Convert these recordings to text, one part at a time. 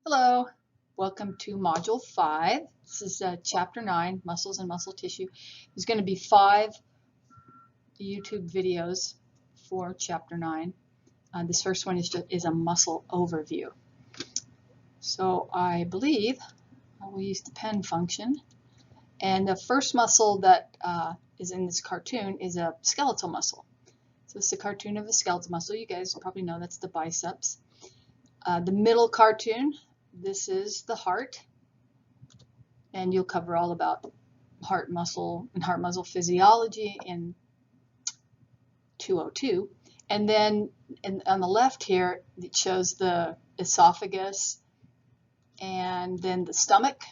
Hello, welcome to Module 5. This is Chapter 9, Muscles and Muscle Tissue. There's going to be 5 YouTube videos for Chapter 9. This first one is a muscle overview. So I believe I will use the pen function. And the first muscle that is in this cartoon is a skeletal muscle. So it's a cartoon of a skeletal muscle. You guys probably know that's the biceps. The middle cartoon, this is the heart, and you'll cover all about heart muscle and heart muscle physiology in 202. And then on the left here, it shows the esophagus and then the stomach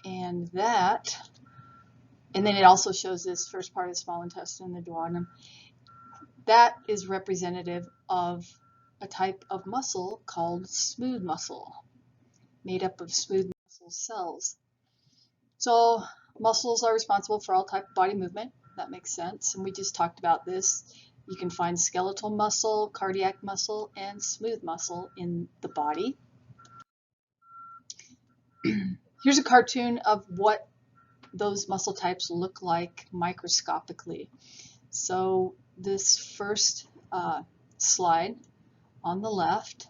and that. And then it also shows this first part of the small intestine, the duodenum. That is representative of a type of muscle called smooth muscle, made up of smooth muscle cells. So muscles are responsible for all type of body movement. That makes sense. And we just talked about this. You can find skeletal muscle, cardiac muscle, and smooth muscle in the body. Here's a cartoon of what those muscle types look like microscopically. So this first slide on the left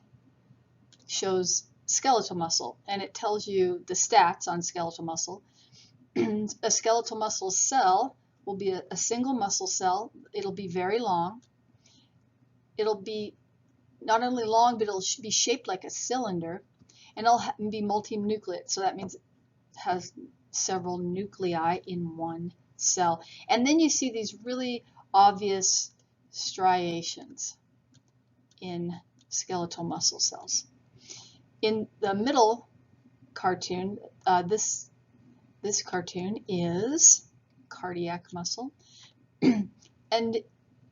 shows skeletal muscle, and it tells you the stats on skeletal muscle. A skeletal muscle cell will be a single muscle cell. It'll be very long. It'll be not only long, but it'll be shaped like a cylinder, and it'll be multinucleate. So that means it has several nuclei in one cell. And then you see these really obvious striations in skeletal muscle cells. In the middle cartoon, this cartoon is cardiac muscle, and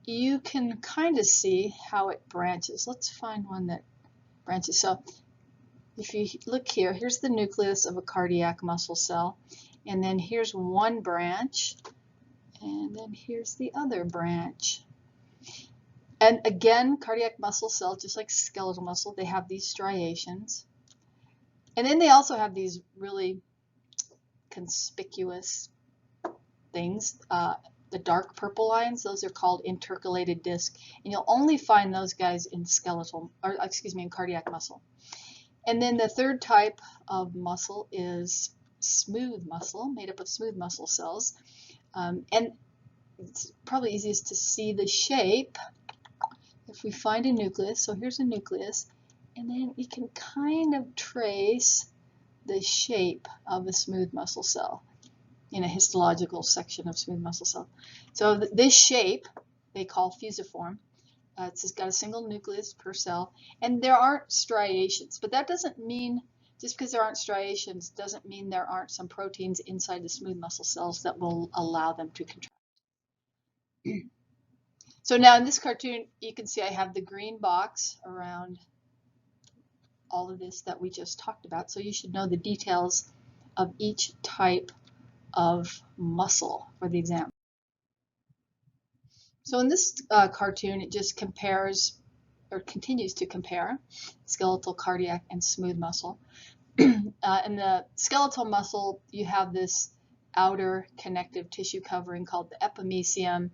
you can kind of see how it branches. Let's find one that branches. So if you look here, here's the nucleus of a cardiac muscle cell, and then here's one branch, and then here's the other branch. And again, cardiac muscle cells, just like skeletal muscle, they have these striations. And then they also have these really conspicuous things. The dark purple lines, those are called intercalated disc. And you'll only find those guys in in cardiac muscle. And then the third type of muscle is smooth muscle, made up of smooth muscle cells. And it's probably easiest to see the shape if we find a nucleus. So here's a nucleus, and then you can kind of trace the shape of a smooth muscle cell in a histological section of smooth muscle cell. So this shape they call fusiform. It's got a single nucleus per cell, and there aren't striations, but that doesn't mean, just because there aren't striations doesn't mean there aren't some proteins inside the smooth muscle cells that will allow them to contract. So now in this cartoon, you can see I have the green box around all of this that we just talked about. So you should know the details of each type of muscle for the exam. So in this cartoon, it just compares or continues to compare skeletal, cardiac, and smooth muscle. In the skeletal muscle, you have this outer connective tissue covering called the epimysium.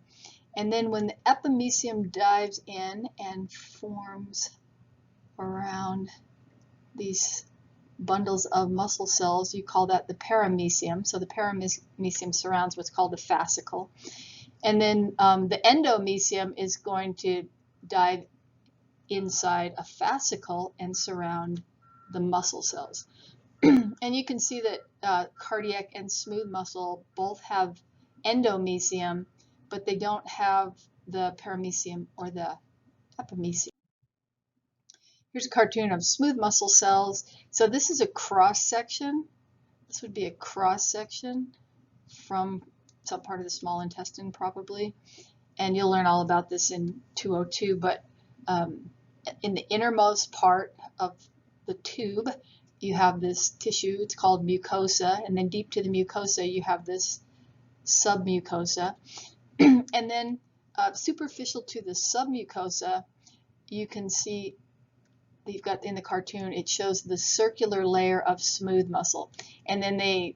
And then when the epimysium dives in and forms around these bundles of muscle cells, you call that the paramysium. So the paramysium surrounds what's called the fascicle. And then the endomysium is going to dive inside a fascicle and surround the muscle cells. And you can see that cardiac and smooth muscle both have endomysium, but they don't have the paramysium or the epimysium. Here's a cartoon of smooth muscle cells. So this is a cross section. This would be a cross section from some part of the small intestine probably. And you'll learn all about this in 202, but in the innermost part of the tube, you have this tissue. It's called mucosa, and then deep to the mucosa, you have this submucosa. And then superficial to the submucosa, you can see you've got in the cartoon, it shows the circular layer of smooth muscle. And then they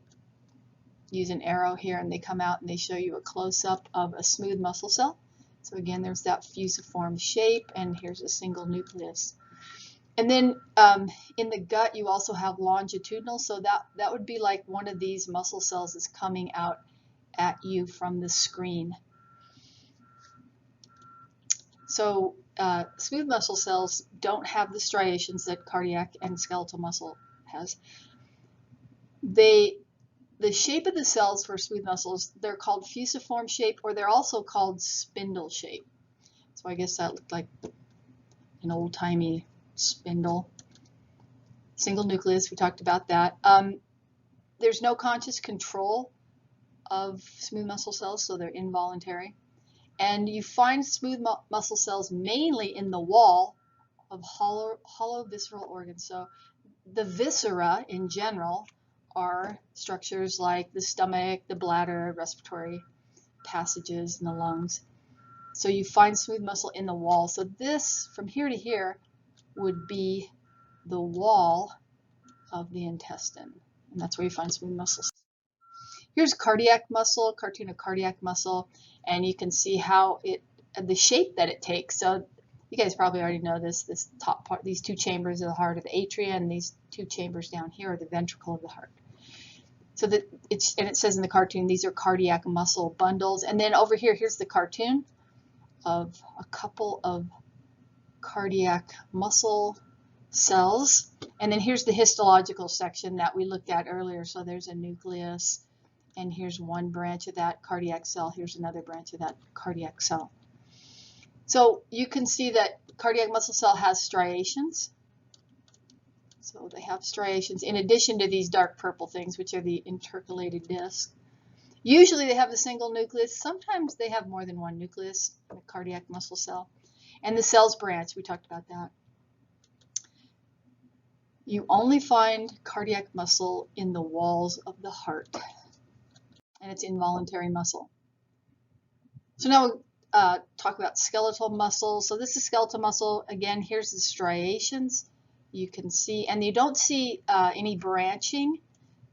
use an arrow here and they come out and they show you a close-up of a smooth muscle cell. So again, there's that fusiform shape, and here's a single nucleus. And then in the gut, you also have longitudinal, so that would be like one of these muscle cells is coming out at you from the screen. So smooth muscle cells don't have the striations that cardiac and skeletal muscle has. The shape of the cells for smooth muscles, they're called fusiform shape, or they're also called spindle shape. So I guess that looked like an old-timey spindle. Single nucleus, we talked about that. There's no conscious control of smooth muscle cells, so they're involuntary. And you find smooth muscle cells mainly in the wall of hollow visceral organs. So the viscera in general are structures like the stomach, the bladder, respiratory passages, and the lungs. So you find smooth muscle in the wall. So this, from here to here, would be the wall of the intestine. And that's where you find smooth muscles. Here's cardiac muscle, cartoon of cardiac muscle, and you can see how the shape that it takes. So you guys probably already know this top part, these two chambers of the heart are the atria, and these two chambers down here are the ventricle of the heart. So that it says in the cartoon, these are cardiac muscle bundles. And then over here, here's the cartoon of a couple of cardiac muscle cells. And then here's the histological section that we looked at earlier. So there's a nucleus, and here's one branch of that cardiac cell. Here's another branch of that cardiac cell. So you can see that cardiac muscle cell has striations. So they have striations in addition to these dark purple things, which are the intercalated discs. Usually they have a single nucleus. Sometimes they have more than one nucleus in a cardiac muscle cell. And the cells branch, we talked about that. You only find cardiac muscle in the walls of the heart, and it's involuntary muscle. So now we'll talk about skeletal muscle. So this is skeletal muscle. Again, here's the striations. You can see, and you don't see any branching,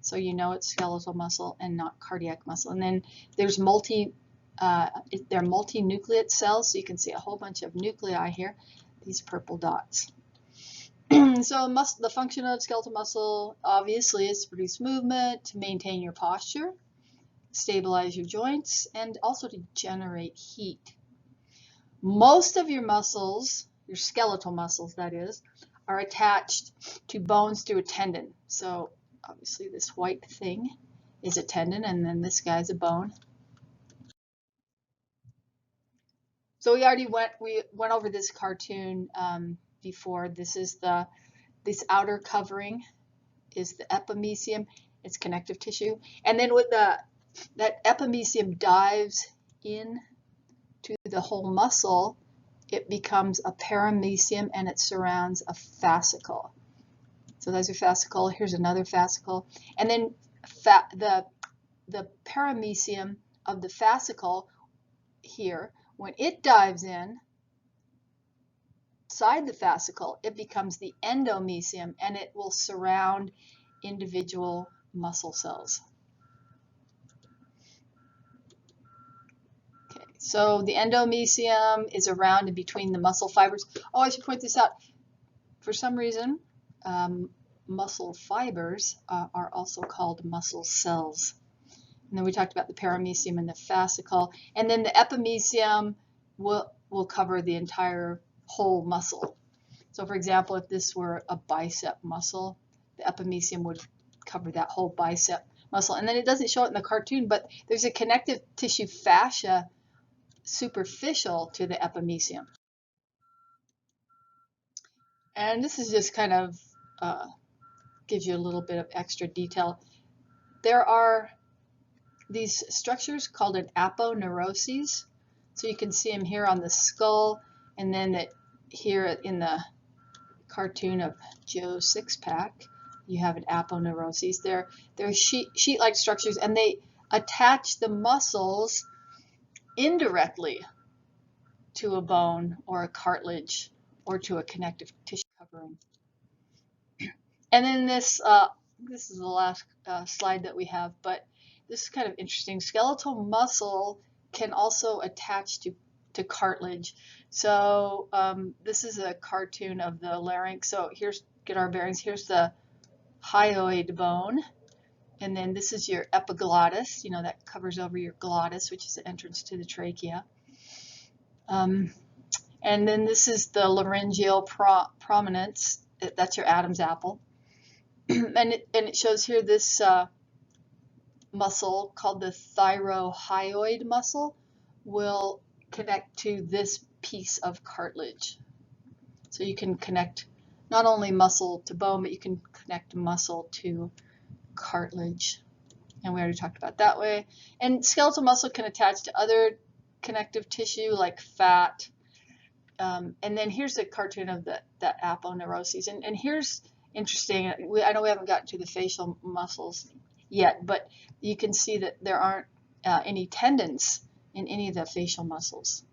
so you know it's skeletal muscle and not cardiac muscle. And then there's they're multinucleate cells, so you can see a whole bunch of nuclei here, these purple dots. So the function of skeletal muscle obviously is to produce movement, to maintain your posture, stabilize your joints, and also to generate heat. Most of your muscles, your skeletal muscles that is, are attached to bones through a tendon. So obviously this white thing is a tendon, and then this guy's a bone. So we went over this cartoon before. This outer covering is the epimysium. It's connective tissue, and then with that epimysium dives in to the whole muscle, it becomes a paramysium, and it surrounds a fascicle. So there's a fascicle. Here's another fascicle, and then the paramysium of the fascicle here, when it dives in inside the fascicle, it becomes the endomysium, and it will surround individual muscle cells. Okay, so the endomysium is around in between the muscle fibers. Oh, I should point this out. For some reason, muscle fibers are also called muscle cells. And then we talked about the paramysium and the fascicle. And then the epimysium will cover the entire whole muscle. So for example, if this were a bicep muscle, the epimysium would cover that whole bicep muscle. And then it doesn't show it in the cartoon, but there's a connective tissue fascia superficial to the epimysium. And this is just kind of gives you a little bit of extra detail. There are these structures called an aponeuroses. So you can see them here on the skull, and then here in the cartoon of Joe Sixpack, you have an aponeuroses. They're sheet-like structures, and they attach the muscles indirectly to a bone or a cartilage or to a connective tissue covering. bone. And then this is the last slide that we have, but this is kind of interesting. Skeletal muscle can also attach to cartilage. So this is a cartoon of the larynx. So here's, get our bearings, here's the hyoid bone, and then this is your epiglottis, you know, that covers over your glottis, which is the entrance to the trachea. And then this is the laryngeal prominence, that's your Adam's apple. And it shows here this muscle called the thyrohyoid muscle will connect to this piece of cartilage. So you can connect not only muscle to bone, but you can connect muscle to cartilage. And we already talked about that way. And skeletal muscle can attach to other connective tissue like fat. And then here's a cartoon of that aponeuroses. And here's interesting, I know we haven't gotten to the facial muscles yet, but you can see that there aren't any tendons in any of the facial muscles.